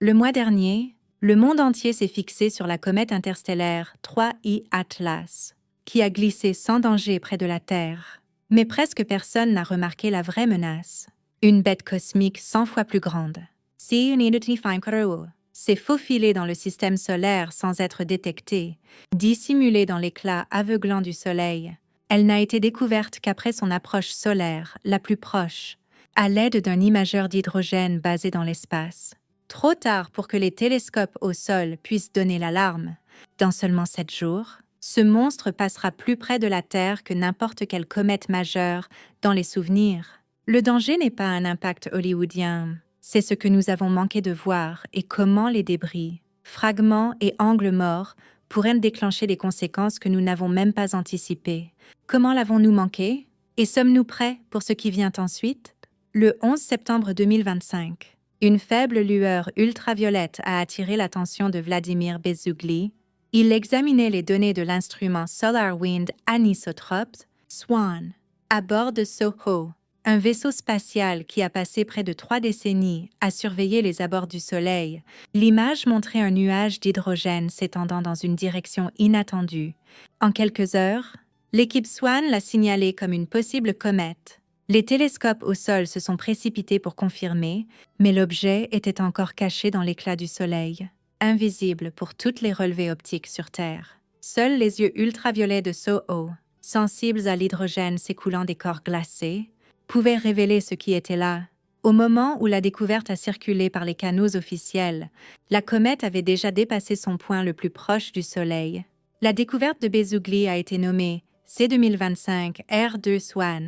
Le mois dernier, le monde entier s'est fixé sur la comète interstellaire 3I Atlas, qui a glissé sans danger près de la Terre. Mais presque personne n'a remarqué la vraie menace. Une bête cosmique 100 fois plus grande. S'est faufilée dans le système solaire sans être détectée, dissimulée dans l'éclat aveuglant du Soleil. Elle n'a été découverte qu'après son approche solaire, la plus proche, à l'aide d'un imageur d'hydrogène basé dans l'espace. Trop tard pour que les télescopes au sol puissent donner l'alarme. Dans seulement 7 jours, ce monstre passera plus près de la Terre que n'importe quelle comète majeure dans les souvenirs. Le danger n'est pas un impact hollywoodien, c'est ce que nous avons manqué de voir et comment les débris, fragments et angles morts pourraient déclencher des conséquences que nous n'avons même pas anticipées. Comment l'avons-nous manqué? Et sommes-nous prêts pour ce qui vient ensuite? Le 11 septembre 2025, une faible lueur ultraviolette a attiré l'attention de Vladimir Bezougli. Il examinait les données de l'instrument Solar Wind Anisotrope, SWAN, à bord de SOHO, un vaisseau spatial qui a passé près de 3 décennies à surveiller les abords du Soleil. L'image montrait un nuage d'hydrogène s'étendant dans une direction inattendue. En quelques heures, l'équipe SWAN l'a signalé comme une possible comète. Les télescopes au sol se sont précipités pour confirmer, mais l'objet était encore caché dans l'éclat du Soleil, invisible pour toutes les relevées optiques sur Terre. Seuls les yeux ultraviolets de SOHO, sensibles à l'hydrogène s'écoulant des corps glacés, pouvaient révéler ce qui était là. Au moment où la découverte a circulé par les canaux officiels, la comète avait déjà dépassé son point le plus proche du Soleil. La découverte de Bezougli a été nommée C2025 R2 SWAN,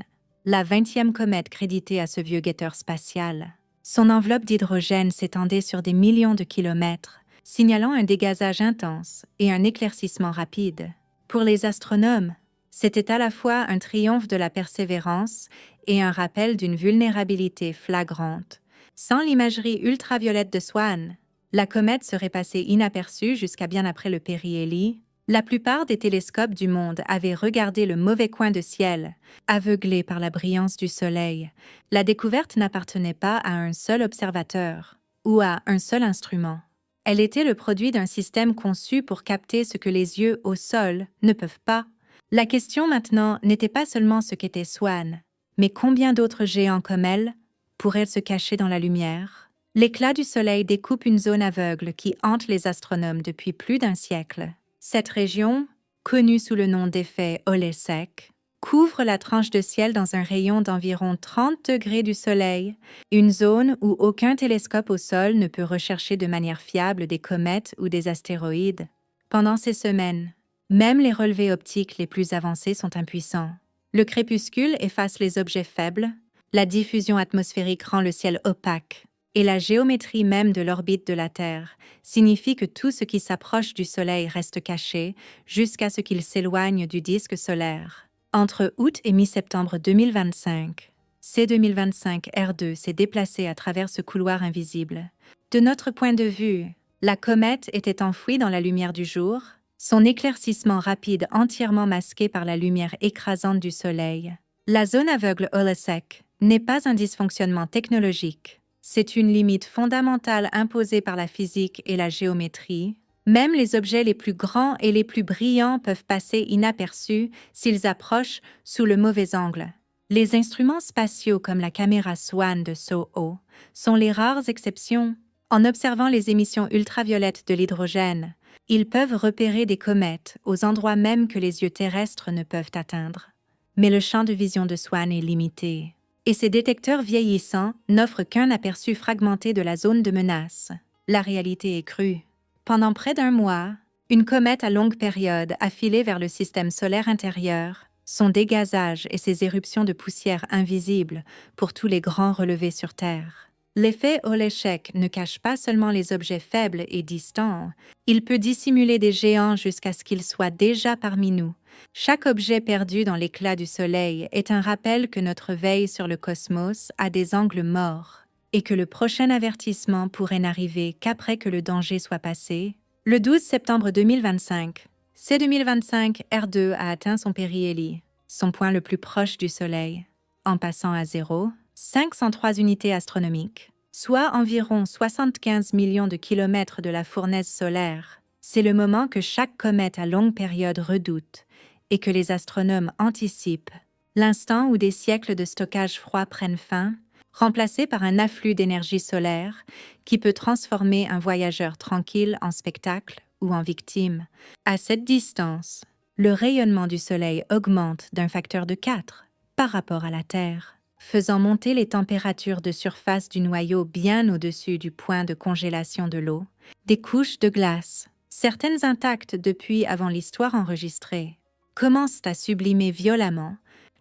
la 20e comète créditée à ce vieux guetteur spatial. Son enveloppe d'hydrogène s'étendait sur des millions de kilomètres, signalant un dégazage intense et un éclaircissement rapide. Pour les astronomes, c'était à la fois un triomphe de la persévérance et un rappel d'une vulnérabilité flagrante. Sans l'imagerie ultraviolette de SWAN, la comète serait passée inaperçue jusqu'à bien après le périhélie. La plupart des télescopes du monde avaient regardé le mauvais coin de ciel, aveuglés par la brillance du Soleil. La découverte n'appartenait pas à un seul observateur ou à un seul instrument. Elle était le produit d'un système conçu pour capter ce que les yeux au sol ne peuvent pas. La question maintenant n'était pas seulement ce qu'était SWAN, mais combien d'autres géants comme elle pourraient se cacher dans la lumière. L'éclat du Soleil découpe une zone aveugle qui hante les astronomes depuis plus d'un siècle. Cette région, connue sous le nom d'effet Olesek, couvre la tranche de ciel dans un rayon d'environ 30 degrés du Soleil, une zone où aucun télescope au sol ne peut rechercher de manière fiable des comètes ou des astéroïdes. Pendant ces semaines, même les relevés optiques les plus avancés sont impuissants. Le crépuscule efface les objets faibles, la diffusion atmosphérique rend le ciel opaque, et la géométrie même de l'orbite de la Terre signifie que tout ce qui s'approche du Soleil reste caché jusqu'à ce qu'il s'éloigne du disque solaire. Entre août et mi-septembre 2025, C2025 R2 s'est déplacé à travers ce couloir invisible. De notre point de vue, la comète était enfouie dans la lumière du jour, son éclaircissement rapide entièrement masqué par la lumière écrasante du Soleil. La zone aveugle Olesek n'est pas un dysfonctionnement technologique. C'est une limite fondamentale imposée par la physique et la géométrie. Même les objets les plus grands et les plus brillants peuvent passer inaperçus s'ils approchent sous le mauvais angle. Les instruments spatiaux comme la caméra SWAN de SOHO sont les rares exceptions. En observant les émissions ultraviolettes de l'hydrogène, ils peuvent repérer des comètes aux endroits même que les yeux terrestres ne peuvent atteindre. Mais le champ de vision de SWAN est limité, et ces détecteurs vieillissants n'offrent qu'un aperçu fragmenté de la zone de menace. La réalité est crue. Pendant près d'un mois, une comète à longue période a filé vers le système solaire intérieur, son dégazage et ses éruptions de poussière invisibles pour tous les grands relevés sur Terre. L'effet Olesek ne cache pas seulement les objets faibles et distants, il peut dissimuler des géants jusqu'à ce qu'ils soient déjà parmi nous. Chaque objet perdu dans l'éclat du Soleil est un rappel que notre veille sur le cosmos a des angles morts et que le prochain avertissement pourrait n'arriver qu'après que le danger soit passé. Le 12 septembre 2025, C2025 R2 a atteint son périhélie, son point le plus proche du Soleil. En passant à 0, 503 unités astronomiques, soit environ 75 millions de kilomètres de la fournaise solaire. C'est le moment que chaque comète à longue période redoute et que les astronomes anticipent, l'instant où des siècles de stockage froid prennent fin, remplacés par un afflux d'énergie solaire qui peut transformer un voyageur tranquille en spectacle ou en victime. À cette distance, le rayonnement du Soleil augmente d'un facteur de 4 par rapport à la Terre, faisant monter les températures de surface du noyau bien au-dessus du point de congélation de l'eau, des couches de glace, certaines intactes depuis avant l'histoire enregistrée, commencent à sublimer violemment.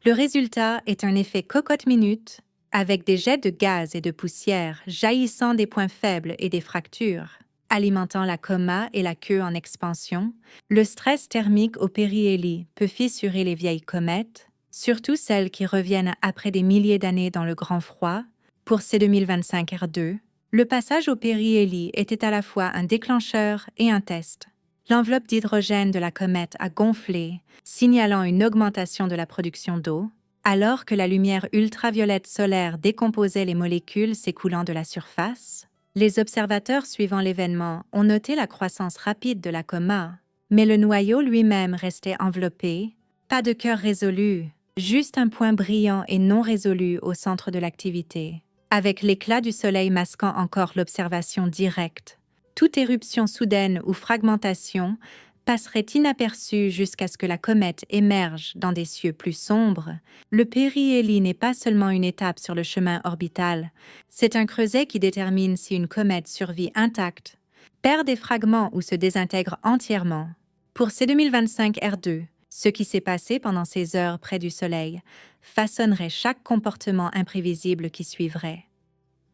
Le résultat est un effet cocotte-minute avec des jets de gaz et de poussière jaillissant des points faibles et des fractures, alimentant la coma et la queue en expansion. Le stress thermique au périhélie peut fissurer les vieilles comètes, surtout celles qui reviennent après des milliers d'années dans le grand froid. Pour C2025 R2, le passage au périhélie était à la fois un déclencheur et un test. L'enveloppe d'hydrogène de la comète a gonflé, signalant une augmentation de la production d'eau, alors que la lumière ultraviolette solaire décomposait les molécules s'écoulant de la surface. Les observateurs suivant l'événement ont noté la croissance rapide de la coma, mais le noyau lui-même restait enveloppé, pas de cœur résolu, juste un point brillant et non résolu au centre de l'activité, avec l'éclat du soleil masquant encore l'observation directe. Toute éruption soudaine ou fragmentation passerait inaperçue jusqu'à ce que la comète émerge dans des cieux plus sombres. Le périhélie n'est pas seulement une étape sur le chemin orbital, c'est un creuset qui détermine si une comète survit intacte, perd des fragments ou se désintègre entièrement. Pour C2025 R2, ce qui s'est passé pendant ces heures près du Soleil façonnerait chaque comportement imprévisible qui suivrait.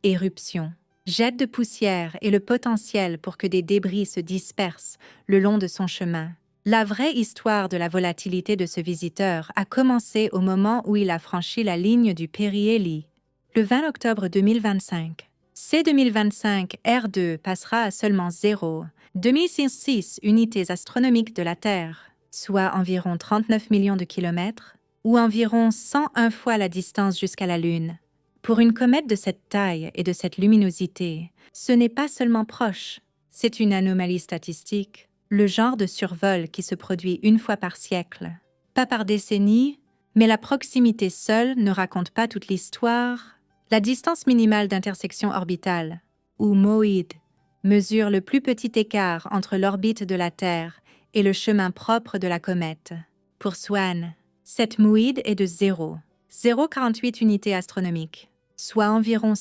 Éruption, jet de poussière et le potentiel pour que des débris se dispersent le long de son chemin. La vraie histoire de la volatilité de ce visiteur a commencé au moment où il a franchi la ligne du périhélie. Le 20 octobre 2025, C2025 R2 passera à seulement 0,266 unités astronomiques de la Terre, soit environ 39 millions de kilomètres, ou environ 101 fois la distance jusqu'à la Lune. Pour une comète de cette taille et de cette luminosité, ce n'est pas seulement proche, c'est une anomalie statistique, le genre de survol qui se produit une fois par siècle. Pas par décennie, mais la proximité seule ne raconte pas toute l'histoire. La distance minimale d'intersection orbitale, ou MOID, mesure le plus petit écart entre l'orbite de la Terre et le chemin propre de la comète. Pour SWAN, cette MOID est de 0,48 unités astronomiques, soit environ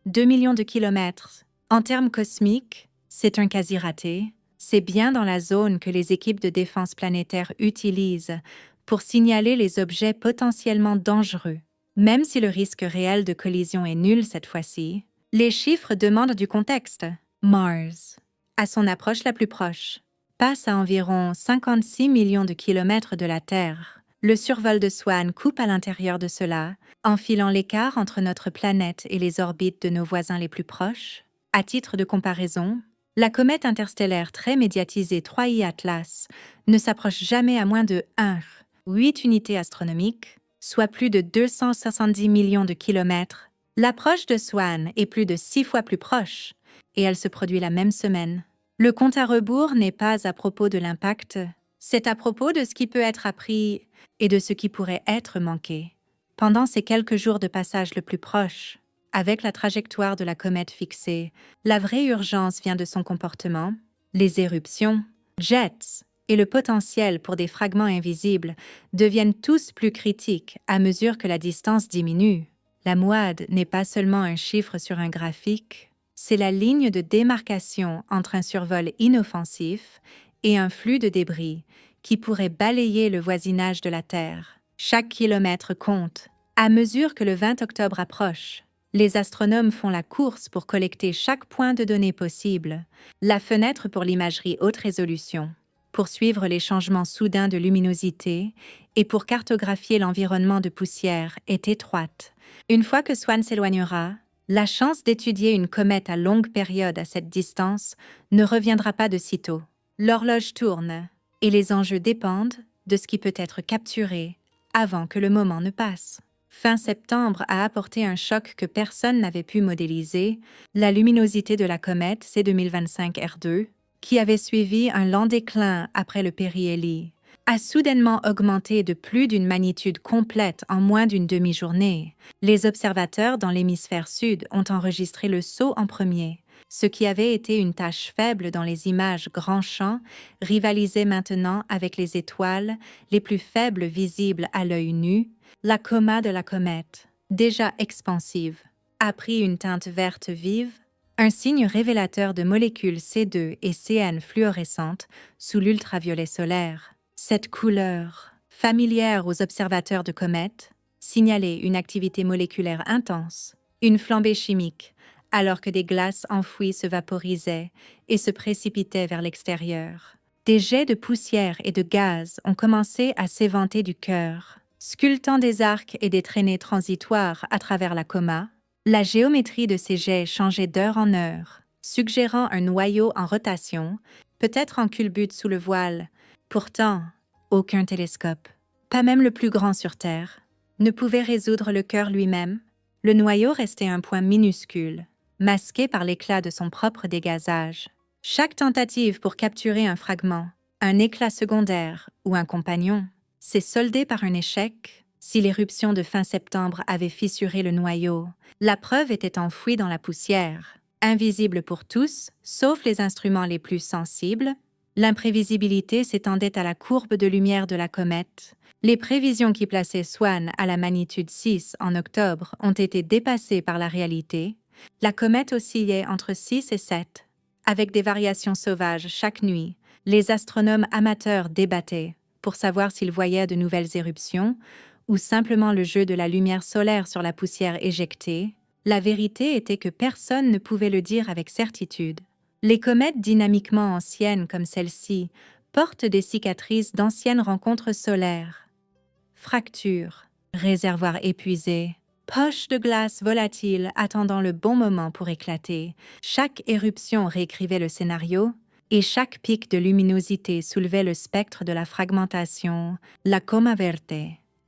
2 millions de kilomètres. En termes cosmiques, c'est un quasi-raté. C'est bien dans la zone que les équipes de défense planétaire utilisent pour signaler les objets potentiellement dangereux. Même si le risque réel de collision est nul cette fois-ci, les chiffres demandent du contexte. Mars, à son approche la plus proche, passe à environ 56 millions de kilomètres de la Terre. Le survol de SWAN coupe à l'intérieur de cela, enfilant l'écart entre notre planète et les orbites de nos voisins les plus proches. À titre de comparaison, la comète interstellaire très médiatisée 3I Atlas ne s'approche jamais à moins de 1,8 unités astronomiques, soit plus de 270 millions de kilomètres. L'approche de SWAN est plus de 6 fois plus proche, et elle se produit la même semaine. Le compte à rebours n'est pas à propos de l'impact, c'est à propos de ce qui peut être appris et de ce qui pourrait être manqué. Pendant ces quelques jours de passage le plus proche, avec la trajectoire de la comète fixée, la vraie urgence vient de son comportement. Les éruptions, jets et le potentiel pour des fragments invisibles deviennent tous plus critiques à mesure que la distance diminue. La MOAD n'est pas seulement un chiffre sur un graphique, c'est la ligne de démarcation entre un survol inoffensif et un flux de débris qui pourrait balayer le voisinage de la Terre. Chaque kilomètre compte. À mesure que le 20 octobre approche, les astronomes font la course pour collecter chaque point de données possible, la fenêtre pour l'imagerie haute résolution, pour suivre les changements soudains de luminosité et pour cartographier l'environnement de poussière est étroite. Une fois que SWAN s'éloignera, la chance d'étudier une comète à longue période à cette distance ne reviendra pas de sitôt. L'horloge tourne, et les enjeux dépendent de ce qui peut être capturé avant que le moment ne passe. Fin septembre a apporté un choc que personne n'avait pu modéliser, la luminosité de la comète C2025 R2, qui avait suivi un lent déclin après le périhélie, a soudainement augmenté de plus d'une magnitude complète en moins d'une demi-journée. Les observateurs dans l'hémisphère sud ont enregistré le saut en premier. Ce qui avait été une tâche faible dans les images grand champ rivalisait maintenant avec les étoiles les plus faibles visibles à l'œil nu. La coma de la comète, déjà expansive, a pris une teinte verte vive, un signe révélateur de molécules C2 et CN fluorescentes sous l'ultraviolet solaire. Cette couleur, familière aux observateurs de comètes, signalait une activité moléculaire intense, une flambée chimique, alors que des glaces enfouies se vaporisaient et se précipitaient vers l'extérieur. Des jets de poussière et de gaz ont commencé à s'éventer du cœur, sculptant des arcs et des traînées transitoires à travers la coma. La géométrie de ces jets changeait d'heure en heure, suggérant un noyau en rotation, peut-être en culbute sous le voile. Pourtant, aucun télescope, pas même le plus grand sur Terre, ne pouvait résoudre le cœur lui-même. Le noyau restait un point minuscule, masqué par l'éclat de son propre dégazage. Chaque tentative pour capturer un fragment, un éclat secondaire ou un compagnon, s'est soldée par un échec. Si l'éruption de fin septembre avait fissuré le noyau, la preuve était enfouie dans la poussière, invisible pour tous, sauf les instruments les plus sensibles. L'imprévisibilité s'étendait à la courbe de lumière de la comète. Les prévisions qui plaçaient Swan à la magnitude 6 en octobre ont été dépassées par la réalité. La comète oscillait entre 6 et 7, avec des variations sauvages chaque nuit. Les astronomes amateurs débattaient pour savoir s'ils voyaient de nouvelles éruptions ou simplement le jeu de la lumière solaire sur la poussière éjectée. La vérité était que personne ne pouvait le dire avec certitude. Les comètes dynamiquement anciennes comme celle-ci portent des cicatrices d'anciennes rencontres solaires. Fractures, réservoirs épuisés, poches de glace volatiles attendant le bon moment pour éclater. Chaque éruption réécrivait le scénario, et chaque pic de luminosité soulevait le spectre de la fragmentation, la coma verte.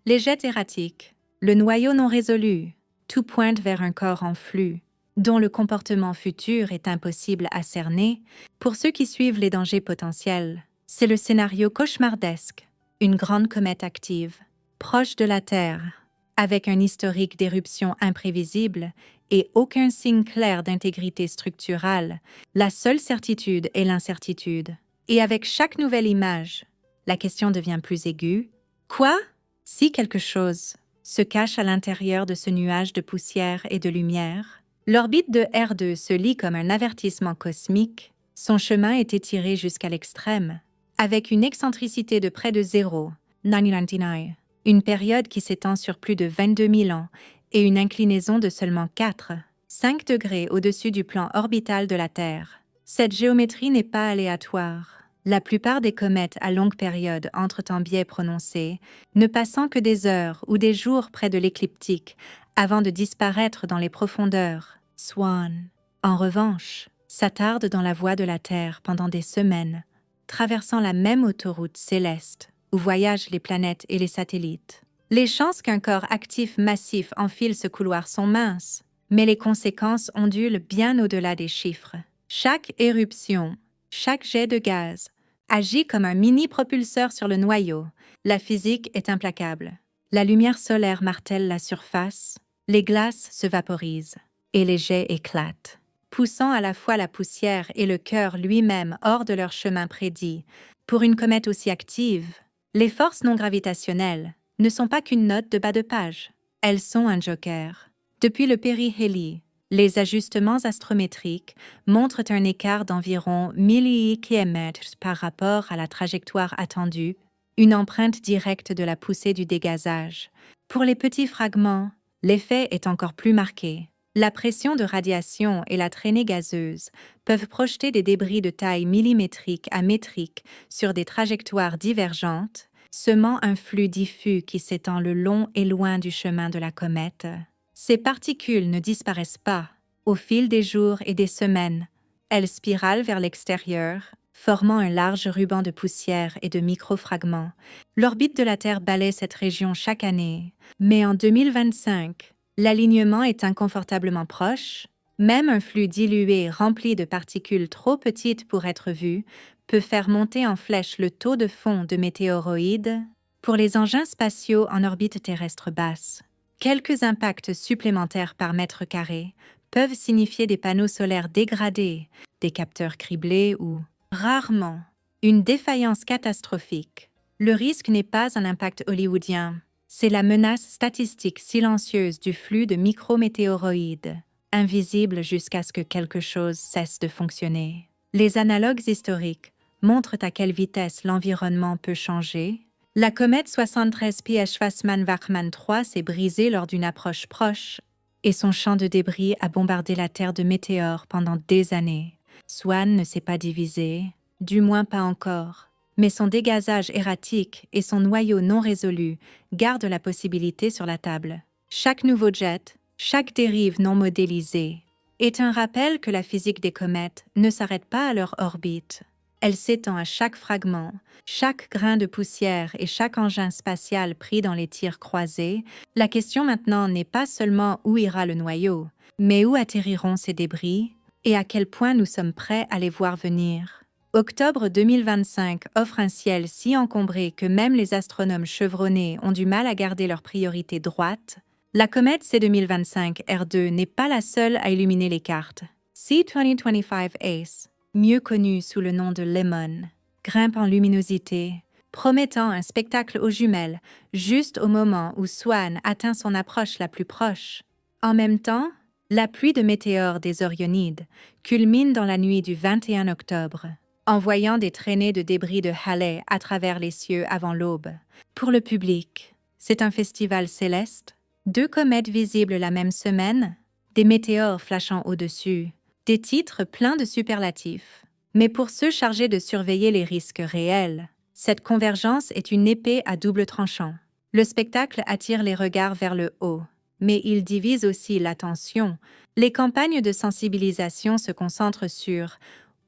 Les jets erratiques, le noyau non résolu, tout pointe vers un corps en flux, dont le comportement futur est impossible à cerner. Pour ceux qui suivent les dangers potentiels, c'est le scénario cauchemardesque, une grande comète active, proche de la Terre, avec un historique d'éruption imprévisible et aucun signe clair d'intégrité structurale. La seule certitude est l'incertitude. Et avec chaque nouvelle image, la question devient plus aiguë. Quoi? Si quelque chose se cache à l'intérieur de ce nuage de poussière et de lumière, l'orbite de R2 se lit comme un avertissement cosmique. Son chemin est étiré jusqu'à l'extrême, avec une excentricité de près de 0,99, une période qui s'étend sur plus de 22 000 ans et une inclinaison de seulement 4,5 degrés au-dessus du plan orbital de la Terre. Cette géométrie n'est pas aléatoire. La plupart des comètes à longue période entrent en biais prononcé, ne passant que des heures ou des jours près de l'écliptique avant de disparaître dans les profondeurs. Swan, en revanche, s'attarde dans la voie de la Terre pendant des semaines, traversant la même autoroute céleste où voyagent les planètes et les satellites. Les chances qu'un corps actif massif enfile ce couloir sont minces, mais les conséquences ondulent bien au-delà des chiffres. Chaque éruption, chaque jet de gaz, agit comme un mini-propulseur sur le noyau. La physique est implacable. La lumière solaire martèle la surface, les glaces se vaporisent, et les jets éclatent, poussant à la fois la poussière et le cœur lui-même hors de leur chemin prédit. Pour une comète aussi active, les forces non gravitationnelles ne sont pas qu'une note de bas de page. Elles sont un joker. Depuis le périhélie, les ajustements astrométriques montrent un écart d'environ 1000 km par rapport à la trajectoire attendue, une empreinte directe de la poussée du dégazage. Pour les petits fragments, l'effet est encore plus marqué. La pression de radiation et la traînée gazeuse peuvent projeter des débris de taille millimétrique à métrique sur des trajectoires divergentes, semant un flux diffus qui s'étend le long et loin du chemin de la comète. Ces particules ne disparaissent pas. Au fil des jours et des semaines, elles spiralent vers l'extérieur, formant un large ruban de poussière et de microfragments. L'orbite de la Terre balaie cette région chaque année, mais en 2025, l'alignement est inconfortablement proche. Même un flux dilué rempli de particules trop petites pour être vu peut faire monter en flèche le taux de fond de météoroïdes. Pour les engins spatiaux en orbite terrestre basse, quelques impacts supplémentaires par mètre carré peuvent signifier des panneaux solaires dégradés, des capteurs criblés ou, rarement, une défaillance catastrophique. Le risque n'est pas un impact hollywoodien, c'est la menace statistique silencieuse du flux de micrométéoroïdes, invisible jusqu'à ce que quelque chose cesse de fonctionner. Les analogues historiques montrent à quelle vitesse l'environnement peut changer. La comète 73 Ph-Fassmann-Wachmann 3 s'est brisée lors d'une approche proche et son champ de débris a bombardé la Terre de météores pendant des années. Swan ne s'est pas divisé, du moins pas encore, mais son dégazage erratique et son noyau non résolu gardent la possibilité sur la table. Chaque nouveau jet, chaque dérive non modélisée, est un rappel que la physique des comètes ne s'arrête pas à leur orbite. Elle s'étend à chaque fragment, chaque grain de poussière et chaque engin spatial pris dans les tirs croisés. La question maintenant n'est pas seulement où ira le noyau, mais où atterriront ces débris et à quel point nous sommes prêts à les voir venir. Octobre 2025 offre un ciel si encombré que même les astronomes chevronnés ont du mal à garder leur priorité droite. La comète C2025 R2 n'est pas la seule à illuminer les cartes. C2025 ACE, mieux connue sous le nom de Lemon, grimpe en luminosité, promettant un spectacle aux jumelles juste au moment où Swan atteint son approche la plus proche. En même temps, la pluie de météores des Orionides culmine dans la nuit du 21 octobre, envoyant des traînées de débris de Halley à travers les cieux avant l'aube. Pour le public, c'est un festival céleste. 2 comètes visibles la même semaine, des météores flashant au-dessus, des titres pleins de superlatifs. Mais pour ceux chargés de surveiller les risques réels, cette convergence est une épée à double tranchant. Le spectacle attire les regards vers le haut, mais il divise aussi l'attention. Les campagnes de sensibilisation se concentrent sur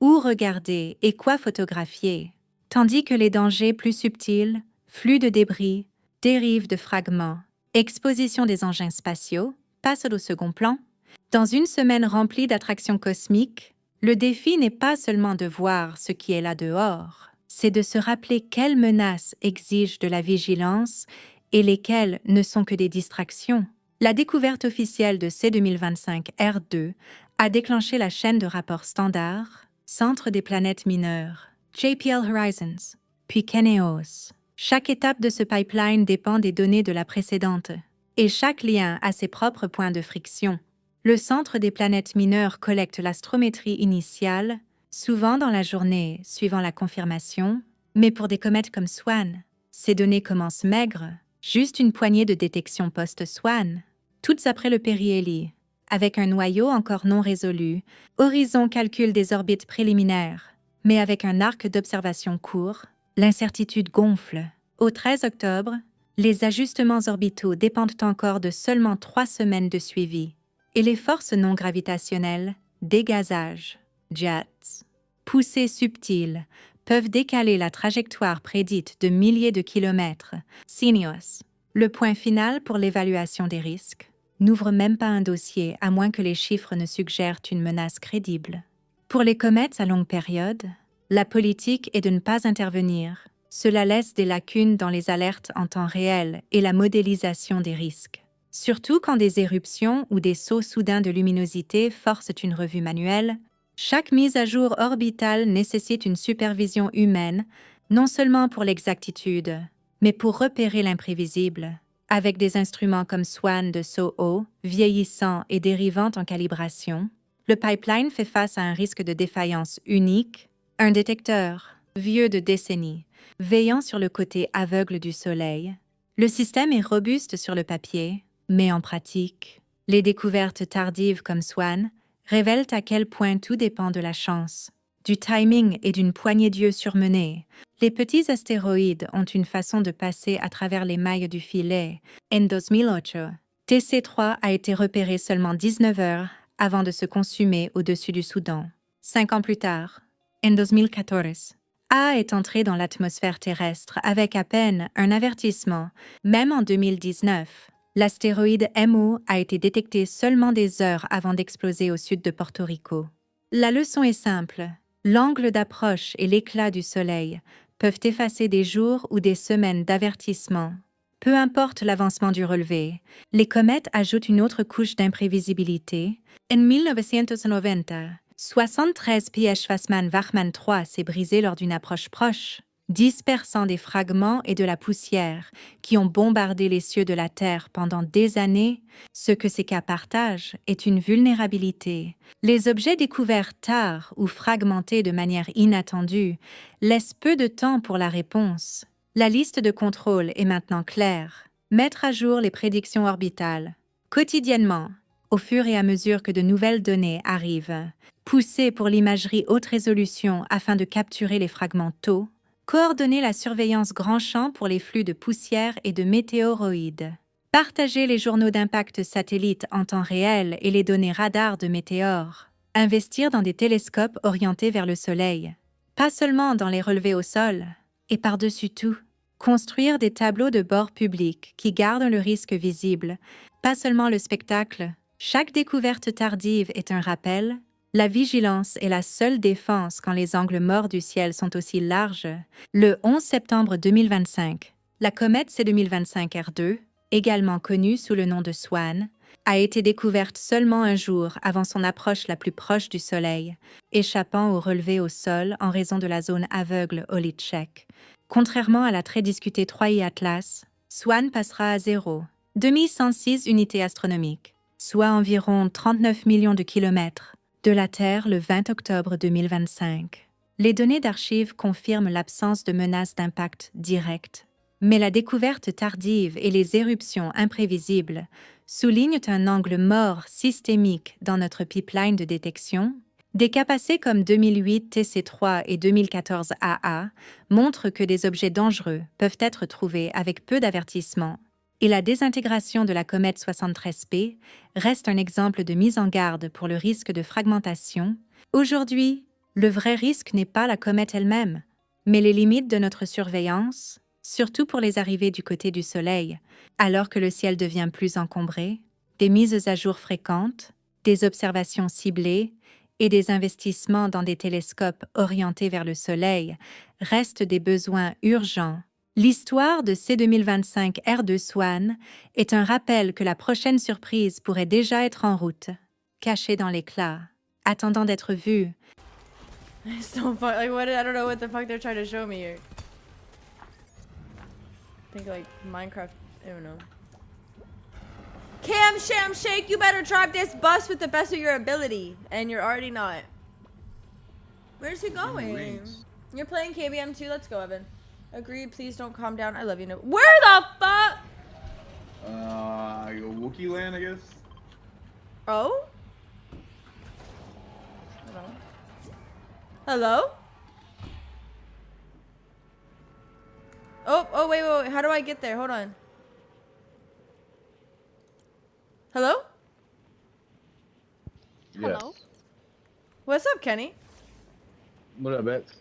où regarder et quoi photographier, tandis que les dangers plus subtils, flux de débris, dérives de fragments, exposition des engins spatiaux, passent au second plan. Dans une semaine remplie d'attractions cosmiques, le défi n'est pas seulement de voir ce qui est là dehors, c'est de se rappeler quelles menaces exigent de la vigilance et lesquelles ne sont que des distractions. La découverte officielle de C2025 R2 a déclenché la chaîne de rapports standards, Centre des planètes mineures, JPL Horizons, puis Keneos. Chaque étape de ce pipeline dépend des données de la précédente, et chaque lien a ses propres points de friction. Le Centre des planètes mineures collecte l'astrométrie initiale, souvent dans la journée suivant la confirmation, mais pour des comètes comme Swan, ces données commencent maigres, juste une poignée de détection post-Swan, toutes après le périhélie. Avec un noyau encore non résolu, Horizon calcule des orbites préliminaires, mais avec un arc d'observation court, l'incertitude gonfle. Au 13 octobre, les ajustements orbitaux dépendent encore de seulement 3 semaines de suivi, et les forces non gravitationnelles, dégazage, jets, poussées subtiles, peuvent décaler la trajectoire prédite de milliers de kilomètres. Syneos, le point final pour l'évaluation des risques, n'ouvre même pas un dossier à moins que les chiffres ne suggèrent une menace crédible. Pour les comètes à longue période, la politique est de ne pas intervenir. Cela laisse des lacunes dans les alertes en temps réel et la modélisation des risques. Surtout quand des éruptions ou des sauts soudains de luminosité forcent une revue manuelle, chaque mise à jour orbitale nécessite une supervision humaine, non seulement pour l'exactitude, mais pour repérer l'imprévisible. Avec des instruments comme Swan de SOHO, vieillissant et dérivant en calibration, le pipeline fait face à un risque de défaillance unique, un détecteur, vieux de décennies, veillant sur le côté aveugle du Soleil. Le système est robuste sur le papier, mais en pratique, les découvertes tardives comme Swan révèlent à quel point tout dépend de la chance, du timing et d'une poignée d'yeux surmenée. Les petits astéroïdes ont une façon de passer à travers les mailles du filet. En 2008, TC3 a été repéré seulement 19 heures avant de se consumer au-dessus du Soudan. 5 ans plus tard, En 2014, A est entré dans l'atmosphère terrestre avec à peine un avertissement. Même en 2019, l'astéroïde MO a été détecté seulement des heures avant d'exploser au sud de Porto Rico. La leçon est simple. L'angle d'approche et l'éclat du Soleil peuvent effacer des jours ou des semaines d'avertissement. Peu importe l'avancement du relevé, les comètes ajoutent une autre couche d'imprévisibilité. En 1990, 73 pièges Fassmann-Wachmann 3 s'est brisé lors d'une approche proche, dispersant des fragments et de la poussière qui ont bombardé les cieux de la Terre pendant des années. Ce que ces cas partagent est une vulnérabilité. Les objets découverts tard ou fragmentés de manière inattendue laissent peu de temps pour la réponse. La liste de contrôle est maintenant claire. Mettre à jour les prédictions orbitales. Quotidiennement, au fur et à mesure que de nouvelles données arrivent. Pousser pour l'imagerie haute résolution afin de capturer les fragments tôt. Coordonner la surveillance grand champ pour les flux de poussière et de météoroïdes. Partager les journaux d'impact satellite en temps réel et les données radar de météores. Investir dans des télescopes orientés vers le Soleil. Pas seulement dans les relevés au sol. Et par-dessus tout, construire des tableaux de bord publics qui gardent le risque visible, pas seulement le spectacle. Chaque découverte tardive est un rappel. La vigilance est la seule défense quand les angles morts du ciel sont aussi larges. Le 11 septembre 2025, la comète C2025 R2, également connue sous le nom de Swan, a été découverte seulement un jour avant son approche la plus proche du Soleil, échappant au relevé au sol en raison de la zone aveugle Holitschek. Contrairement à la très discutée 3I Atlas, Swan passera à 0, 2106 unités astronomiques, soit environ 39 millions de kilomètres, de la Terre le 20 octobre 2025. Les données d'archives confirment l'absence de menaces d'impact direct, mais la découverte tardive et les éruptions imprévisibles soulignent un angle mort systémique dans notre pipeline de détection. Des cas passés comme 2008 TC3 et 2014 AA montrent que des objets dangereux peuvent être trouvés avec peu d'avertissement, et la désintégration de la comète 73P reste un exemple de mise en garde pour le risque de fragmentation. Aujourd'hui, le vrai risque n'est pas la comète elle-même, mais les limites de notre surveillance, surtout pour les arrivées du côté du Soleil, alors que le ciel devient plus encombré, des mises à jour fréquentes, des observations ciblées et des investissements dans des télescopes orientés vers le Soleil restent des besoins urgents. L'histoire de C2025 R2 Swan est un rappel que la prochaine surprise pourrait déjà être en route, cachée dans l'éclat, attendant d'être vue. So fun. Like, what? I don't know what the fuck they're trying to show me here. I think like Minecraft. I don't know. Cam Sham Shake, you better drive this bus with the best of your ability, and you're already not. Where's he going? Marines. You're playing KBM too. Let's go, Evan. Agreed. Please don't calm down. I love you. No. Where the fuck? Wookiee land, I guess. Oh. Hello. Hello. Oh, wait. How do I get there? Hold on. Hello? Hello? Yes. What's up, Kenny? What up, Bex?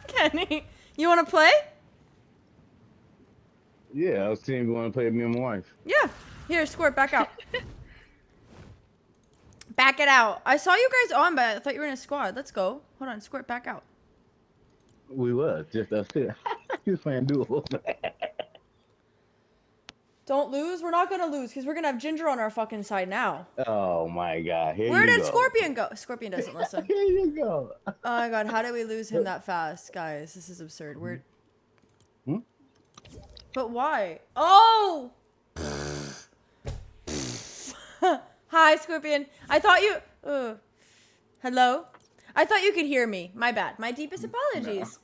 Kenny, you want to play? Yeah, I was seeing you want to play with me and my wife. Yeah. Here, Squirt, back out. Back it out. I saw you guys on, but I thought you were in a squad. Let's go. Hold on, Squirt, back out. We was just us two. He was playing duo. Don't lose. We're not gonna lose because we're gonna have Ginger on our fucking side now. Oh my God! Here Where you did go. Scorpion go? Scorpion doesn't listen. Here you go. Oh my god, how did we lose him that fast, guys? This is absurd. We're. Hmm? But why? Oh! Hi, Scorpion. I thought you. Hello? I thought you could hear me. My bad. My deepest apologies.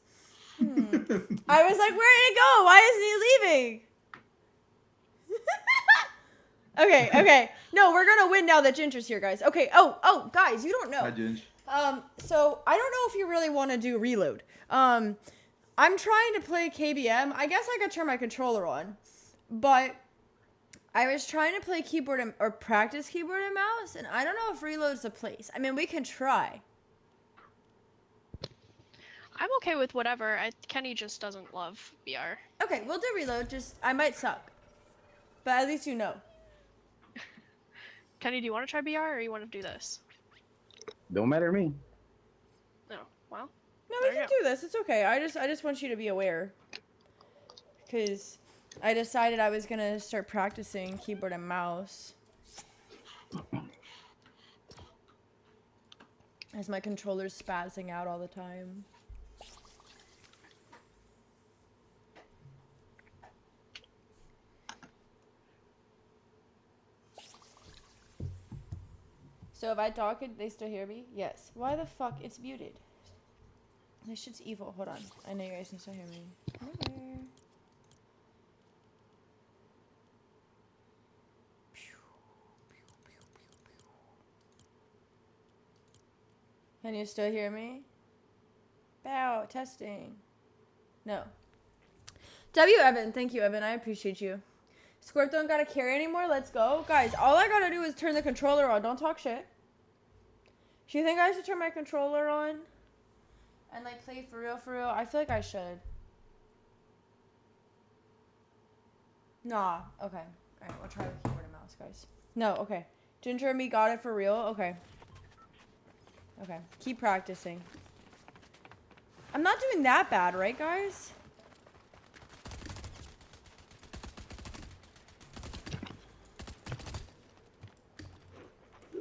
I was like, where did he go? Why isn't he leaving? Okay. No, we're gonna win now that Ginger's here, guys. Okay. Oh, guys, you don't know. Hi, Ginge. So I don't know if you really want to do reload. I'm trying to play KBM. I guess I could turn my controller on, but I was trying to play keyboard or practice keyboard and mouse, and I don't know if reload's the place. I mean, we can try. I'm okay with whatever. Kenny just doesn't love VR. Okay, we'll do reload. Just I might suck, but at least you know. Kenny, do you want to try VR or you want to do this? Don't matter to me. No. Well, No, There we you can do this. It's okay. I just want you to be aware. Cause I decided I was gonna start practicing keyboard and mouse. As my controller's spazzing out all the time. So if I talk, they still hear me? Yes. Why the fuck? It's muted. This shit's evil. Hold on. I know you guys can still hear me. Hello. Can you still hear me? Bow. Testing. No. W. Evan. Thank you, Evan. I appreciate you. Squirt don't gotta carry anymore. Let's go. Guys, all I gotta do is turn the controller on. Don't talk shit. Do you think I should turn my controller on? And like play for real, for real? I feel like I should. Nah. Okay. Alright, we'll try the keyboard and mouse, guys. No, okay. Ginger and me got it for real? Okay. Okay. Keep practicing. I'm not doing that bad, right, guys?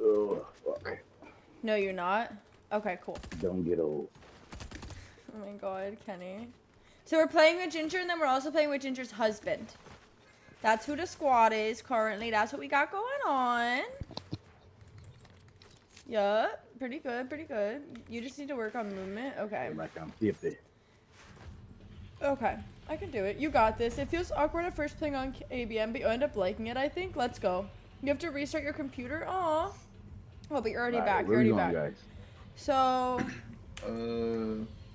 Oh, fuck. No, you're not? Okay, cool. Don't get old. Oh my god, Kenny. So we're playing with Ginger, and then we're also playing with Ginger's husband. That's who the squad is currently. That's what we got going on. Yup. Pretty good, pretty good. You just need to work on movement. Okay. Like I'm 50. Okay. I can do it. You got this. It feels awkward at first playing on ABM, but you end up liking it, I think. Let's go. You have to restart your computer. Aw. Oh, but you're already back. You're Where we already going, back. guys? So...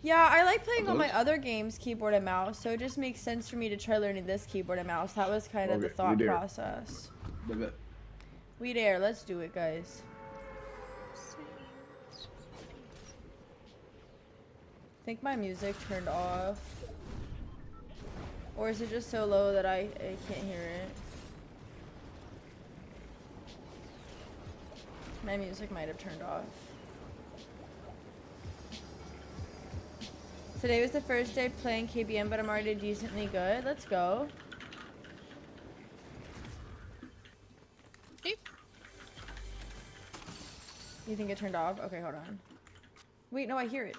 Yeah, I like playing on my those? other games keyboard and mouse, so it just makes sense for me to try learning this keyboard and mouse. That was kind of the Okay, thought we there. process. We there. Let's do it, guys. I think my music turned off. Or is it just so low that I can't hear it? My music might have turned off. Today was the first day playing KBM, but I'm already decently good. Let's go. Beep. You think it turned off? Okay, hold on. Wait, no, I hear it.